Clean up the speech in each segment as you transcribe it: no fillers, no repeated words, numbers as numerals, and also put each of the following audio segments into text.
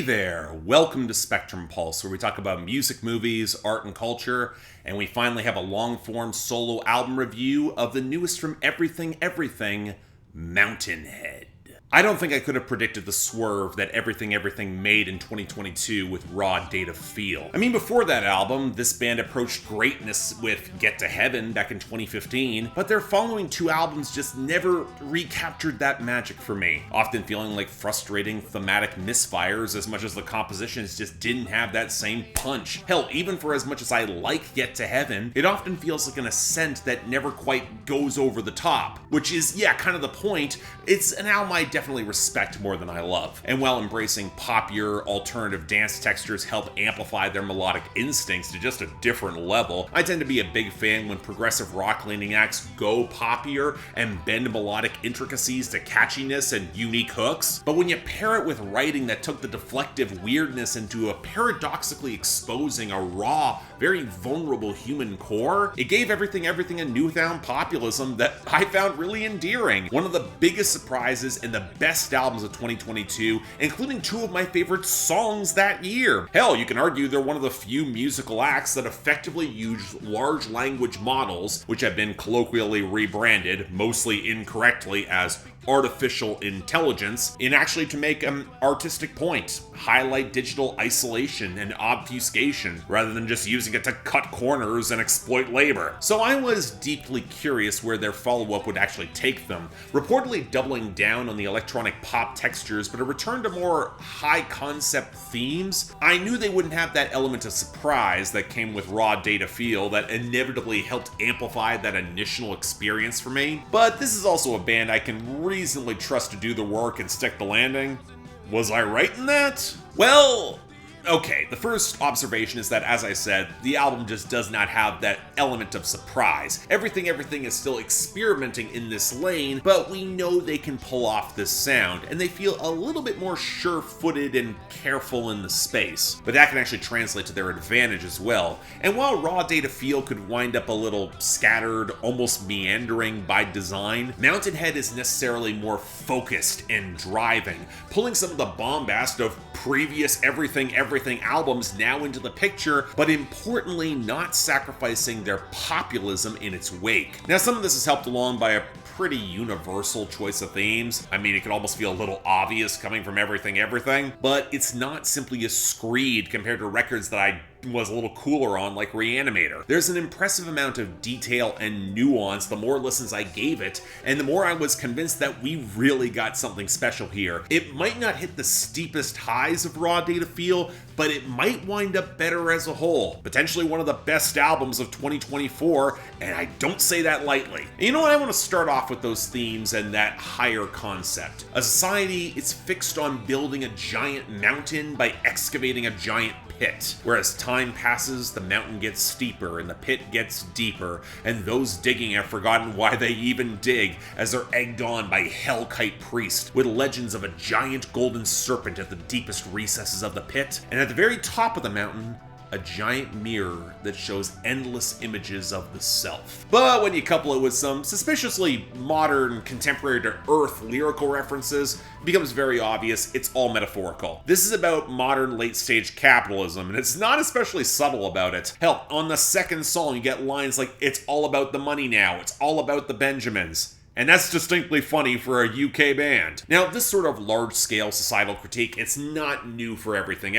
there! Welcome to Spectrum Pulse, where we talk about music, movies, art, and culture, and we finally have a long-form solo album review of the newest from Everything Mountainhead. I don't think I could have predicted the swerve that Everything made in 2022 with Raw Data Feel. I mean, before that album, this band approached greatness with Get to Heaven back in 2015, but their following two albums just never recaptured that magic for me, often feeling like frustrating thematic misfires as much as the compositions just didn't have that same punch. Hell, even for as much as I like Get to Heaven, it often feels like an ascent that never quite goes over the top, which is, yeah, kind of the point. It's an album I definitely respect more than I love. And while embracing poppier, alternative dance textures help amplify their melodic instincts to just a different level, I tend to be a big fan when progressive rock-leaning acts go poppier and bend melodic intricacies to catchiness and unique hooks. But when you pair it with writing that took the deflective weirdness into a paradoxically exposing a raw, very vulnerable human core, it gave Everything a newfound populism that I found really endearing. One of the biggest surprises and the best albums of 2022, including two of my favorite songs that year. Hell, you can argue they're one of the few musical acts that effectively use large language models, which have been colloquially rebranded, mostly incorrectly, as artificial intelligence, in actually to make an artistic point, highlight digital isolation and obfuscation, rather than just using it to cut corners and exploit labor. So I was deeply curious where their follow-up would actually take them, reportedly doubling down on the electronic pop textures, but a return to more high-concept themes. I knew they wouldn't have that element of surprise that came with Raw Data Feel that inevitably helped amplify that initial experience for me, but this is also a band I can reasonably trust to do the work and stick the landing. Was I right in that? Well, okay, the first observation is that, as I said, the album just does not have that element of surprise. Everything is still experimenting in this lane, but we know they can pull off this sound, and they feel a little bit more sure-footed and careful in the space. But that can actually translate to their advantage as well. And while Raw Data Feel could wind up a little scattered, almost meandering by design, Mountainhead is necessarily more focused and driving, pulling some of the bombast of previous Everything albums now into the picture, but importantly not sacrificing their populism in its wake. Now, some of this is helped along by a pretty universal choice of themes. I mean, it could almost feel a little obvious coming from Everything, but it's not simply a screed compared to records that I was a little cooler on, like Reanimator. There's an impressive amount of detail and nuance the more listens I gave it, and the more I was convinced that we really got something special here. It might not hit the steepest highs of Raw Data Feel, but it might wind up better as a whole. Potentially one of the best albums of 2024, and I don't say that lightly. And you know what? I want to start off with those themes and that higher concept. A society is fixed on building a giant mountain by excavating a giant pit. Whereas time passes, the mountain gets steeper and the pit gets deeper, and those digging have forgotten why they even dig, as they're egged on by Hellkite priests with legends of a giant golden serpent at the deepest recesses of the pit, and at the very top of the mountain, a giant mirror that shows endless images of the self. But when you couple it with some suspiciously modern, contemporary to Earth lyrical references, it becomes very obvious it's all metaphorical. This is about modern late-stage capitalism, and it's not especially subtle about it. Hell, on the second song you get lines like, "It's all about the money now, it's all about the Benjamins." And that's distinctly funny for a UK band. Now, this sort of large-scale societal critique, it's not new for Everything.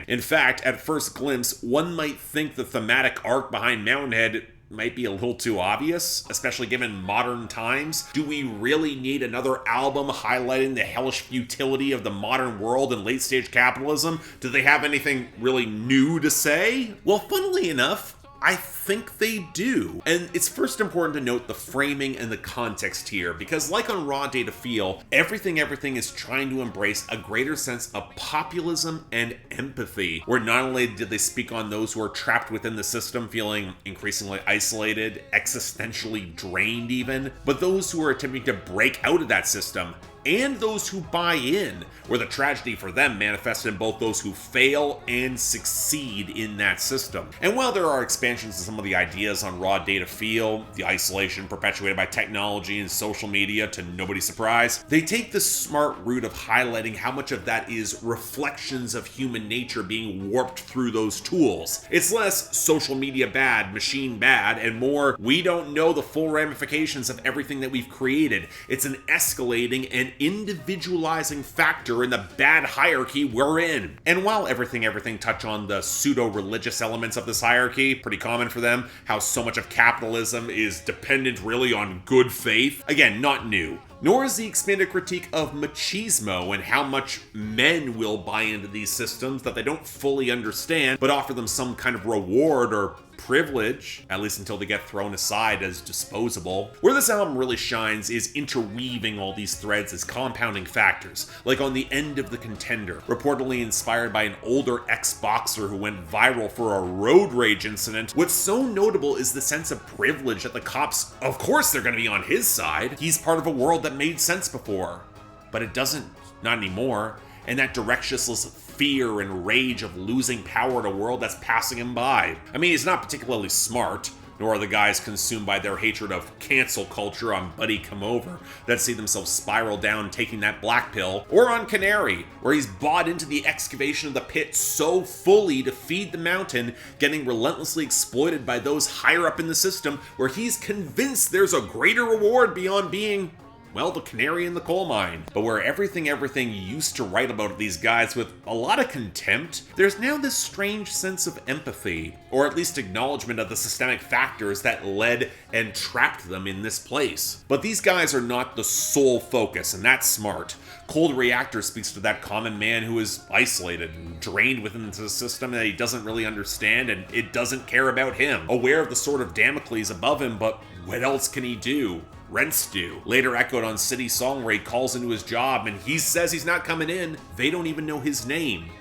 In fact, at first glimpse, one might think the thematic arc behind Mountainhead might be a little too obvious, especially given modern times. Do we really need another album highlighting the hellish futility of the modern world and late-stage capitalism? Do they have anything really new to say? Well, funnily enough, I think they do. And it's first important to note the framing and the context here, because like on Raw Data Feel, Everything is trying to embrace a greater sense of populism and empathy, where not only did they speak on those who are trapped within the system feeling increasingly isolated, existentially drained even, but those who are attempting to break out of that system, and those who buy in, where the tragedy for them manifests in both those who fail and succeed in that system. And while there are expansions to some of the ideas on raw data feel, the isolation perpetuated by technology and social media to nobody's surprise, they take the smart route of highlighting how much of that is reflections of human nature being warped through those tools. It's less social media bad, machine bad, and more we don't know the full ramifications of everything that we've created. It's an escalating and individualizing factor in the bad hierarchy we're in. And while Everything touch on the pseudo-religious elements of this hierarchy, pretty common for them, how so much of capitalism is dependent really on good faith, again, not new. Nor is the expanded critique of machismo and how much men will buy into these systems that they don't fully understand, but offer them some kind of reward or privilege, at least until they get thrown aside as disposable. Where this album really shines is interweaving all these threads as compounding factors, like on the End of the Contender, reportedly inspired by an older ex-boxer who went viral for a road rage incident. What's so notable is the sense of privilege that the cops, of course they're going to be on his side. He's part of a world that made sense before, but it doesn't, not anymore. And that directionless fear and rage of losing power in a world that's passing him by. I mean, he's not particularly smart, nor are the guys consumed by their hatred of cancel culture on Buddy Come Over that see themselves spiral down taking that black pill, or on Canary, where he's bought into the excavation of the pit so fully to feed the mountain, getting relentlessly exploited by those higher up in the system, where he's convinced there's a greater reward beyond being, well, the canary in the coal mine. But where Everything used to write about these guys with a lot of contempt, there's now this strange sense of empathy, or at least acknowledgement of the systemic factors that led and trapped them in this place. But these guys are not the sole focus, and that's smart. Cold Reactor speaks to that common man who is isolated and drained within the system that he doesn't really understand, and it doesn't care about him. Aware of the sword of Damocles above him, but what else can he do? Rents due. Later echoed on City Song where he calls into his job and he says he's not coming in. They don't even know his name,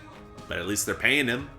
but at least they're paying him.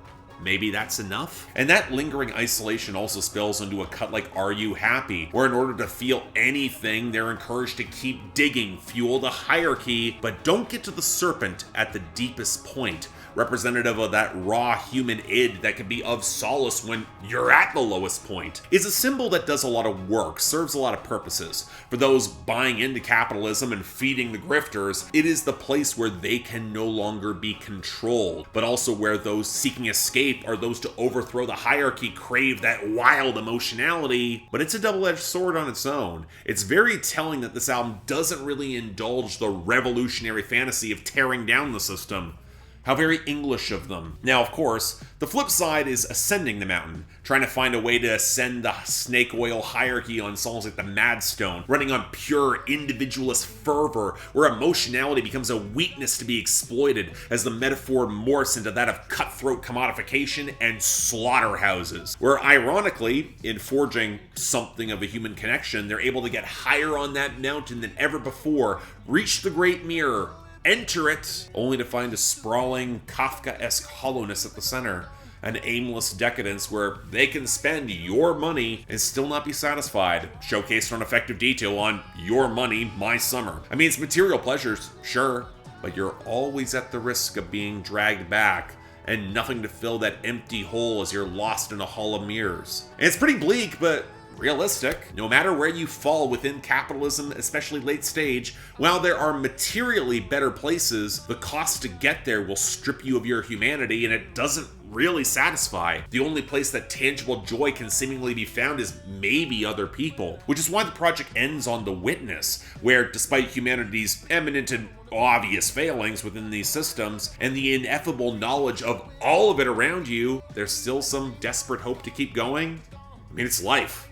Maybe that's enough? And that lingering isolation also spills into a cut like Are You Happy? Where in order to feel anything, they're encouraged to keep digging, fuel the hierarchy, but don't get to the serpent at the deepest point. Representative of that raw human id that can be of solace when you're at the lowest point. Is a symbol that does a lot of work, serves a lot of purposes. For those buying into capitalism and feeding the grifters, it is the place where they can no longer be controlled, but also where those seeking escape or those to overthrow the hierarchy crave that wild emotionality. But it's a double-edged sword on its own. It's very telling that this album doesn't really indulge the revolutionary fantasy of tearing down the system. How very English of them. Now, of course, the flip side is ascending the mountain, trying to find a way to ascend the snake oil hierarchy on songs like the Madstone, running on pure individualist fervor, where emotionality becomes a weakness to be exploited as the metaphor morphs into that of cutthroat commodification and slaughterhouses, where ironically, in forging something of a human connection, they're able to get higher on that mountain than ever before, reach the great mirror, enter it, only to find a sprawling, Kafka-esque hollowness at the center. An aimless decadence where they can spend your money and still not be satisfied, showcased on effective detail on Your Money, My Summer. I mean, it's material pleasures, sure, but you're always at the risk of being dragged back, and nothing to fill that empty hole as you're lost in a hall of mirrors. And it's pretty bleak, but realistic. No matter where you fall within capitalism, especially late stage, while there are materially better places, the cost to get there will strip you of your humanity, and it doesn't really satisfy. The only place that tangible joy can seemingly be found is maybe other people, which is why the project ends on The Witness, where despite humanity's eminent and obvious failings within these systems, and the ineffable knowledge of all of it around you, there's still some desperate hope to keep going. I mean, it's life.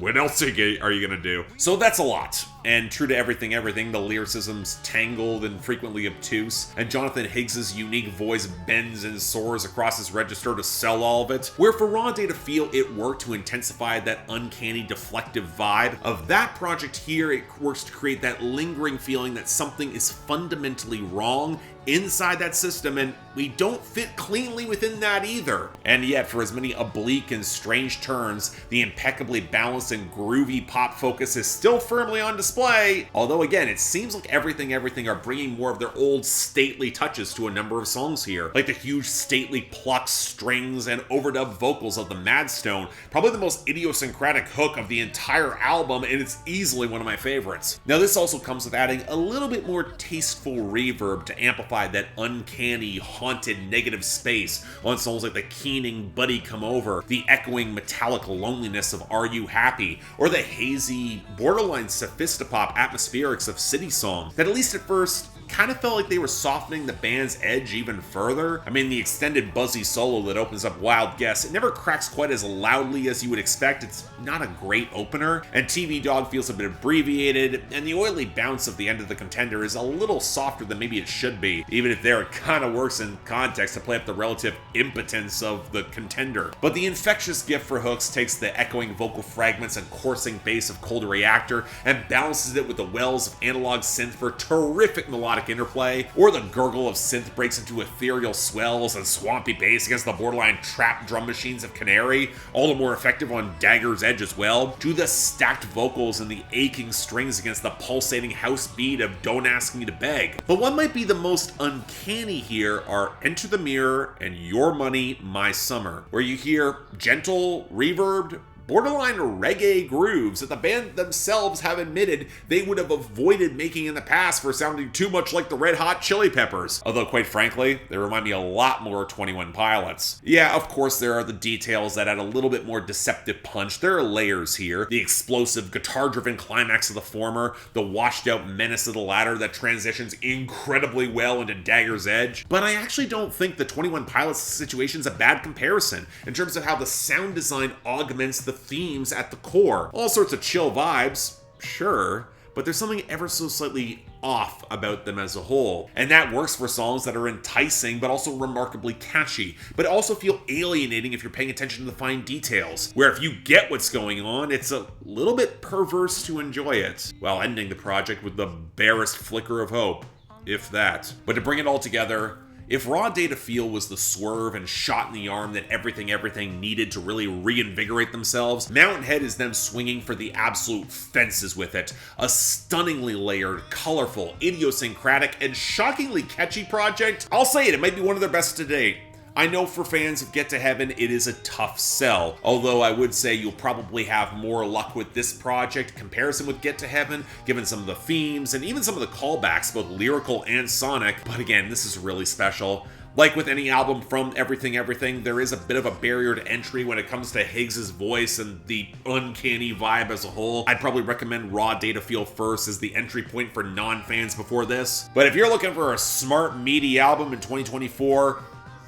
What else are you gonna do? So that's a lot. And true to Everything, the lyricism's tangled and frequently obtuse, and Jonathan Higgs's unique voice bends and soars across his register to sell all of it. Where for raw data feel, it worked to intensify that uncanny deflective vibe of that project here, it works to create that lingering feeling that something is fundamentally wrong inside that system, and we don't fit cleanly within that either. And yet, for as many oblique and strange turns, the impeccably balanced and groovy pop focus is still firmly on display. Although again, it seems like Everything are bringing more of their old stately touches to a number of songs here, like the huge stately plucked strings and overdub vocals of the Madstone, probably the most idiosyncratic hook of the entire album, and it's easily one of my favorites. Now this also comes with adding a little bit more tasteful reverb to amplify that uncanny, haunted negative space on songs like the keening Buddy Come Over, the echoing metallic loneliness of Are You Happy, or the hazy, borderline sophistopop atmospherics of City Song, that at least at first kind of felt like they were softening the band's edge even further. I mean, the extended buzzy solo that opens up Wild Guess, it never cracks quite as loudly as you would expect. It's not a great opener, and TV Dog feels a bit abbreviated, and the oily bounce of the End of the Contender is a little softer than maybe it should be, even if there it kind of works in context to play up the relative impotence of the Contender. But the infectious gift for hooks takes the echoing vocal fragments and coursing bass of Cold Reactor and balances it with the wells of analog synth for terrific melodic interplay, or the gurgle of synth breaks into ethereal swells and swampy bass against the borderline trap drum machines of Canary, all the more effective on Dagger's edge as well, to the stacked vocals and the aching strings against the pulsating house beat of Don't Ask Me to Beg. But what might be the most uncanny here are Enter the Mirror and Your Money, My Summer, where you hear gentle, reverbed, borderline reggae grooves that the band themselves have admitted they would have avoided making in the past for sounding too much like the Red Hot Chili Peppers. Although, quite frankly, they remind me a lot more of 21 Pilots. Yeah, of course, there are the details that add a little bit more deceptive punch. There are layers here. The explosive, guitar-driven climax of the former, the washed-out menace of the latter that transitions incredibly well into Dagger's edge. But I actually don't think the 21 Pilots situation is a bad comparison in terms of how the sound design augments the themes at the core. All sorts of chill vibes, sure, but there's something ever so slightly off about them as a whole. And that works for songs that are enticing but also remarkably catchy, but also feel alienating if you're paying attention to the fine details, where if you get what's going on, it's a little bit perverse to enjoy it, while ending the project with the barest flicker of hope, if that. But to bring it all together, if Raw Data Feel was the swerve and shot in the arm that Everything needed to really reinvigorate themselves, Mountainhead is them swinging for the absolute fences with it. A stunningly layered, colorful, idiosyncratic, and shockingly catchy project. I'll say it might be one of their best to date. I know for fans of Get to Heaven, it is a tough sell, although I would say you'll probably have more luck with this project in comparison with Get to Heaven, given some of the themes and even some of the callbacks, both lyrical and sonic. But again, this is really special. Like with any album from Everything, there is a bit of a barrier to entry when it comes to Higgs's voice and the uncanny vibe as a whole. I'd probably recommend Raw Data Feel first as the entry point for non-fans before this. But if you're looking for a smart, meaty album in 2024,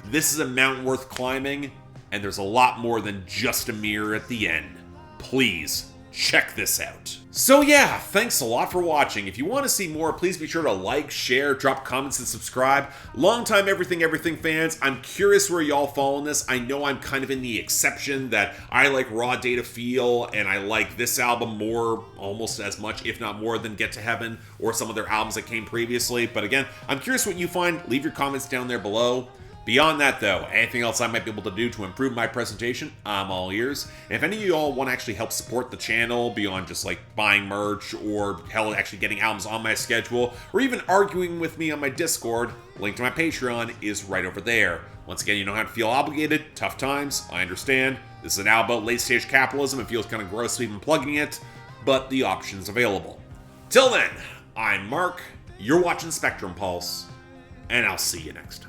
this is a mountain worth climbing, and there's a lot more than just a mirror at the end. Please, check this out. So yeah, thanks a lot for watching. If you want to see more, please be sure to like, share, drop comments, and subscribe. Longtime Everything fans, I'm curious where y'all fall in this. I know I'm kind of in the exception that I like Raw Data Feel, and I like this album more, almost as much, if not more, than Get to Heaven, or some of their albums that came previously. But again, I'm curious what you find. Leave your comments down there below. Beyond that, though, anything else I might be able to do to improve my presentation, I'm all ears. And if any of you all want to actually help support the channel beyond just like buying merch or hell, actually getting albums on my schedule, or even arguing with me on my Discord, link to my Patreon is right over there. Once again, you don't have to feel obligated. Tough times, I understand. This is an album about late-stage capitalism. It feels kind of gross even plugging it, but the option's available. Till then, I'm Mark, you're watching Spectrum Pulse, and I'll see you next time.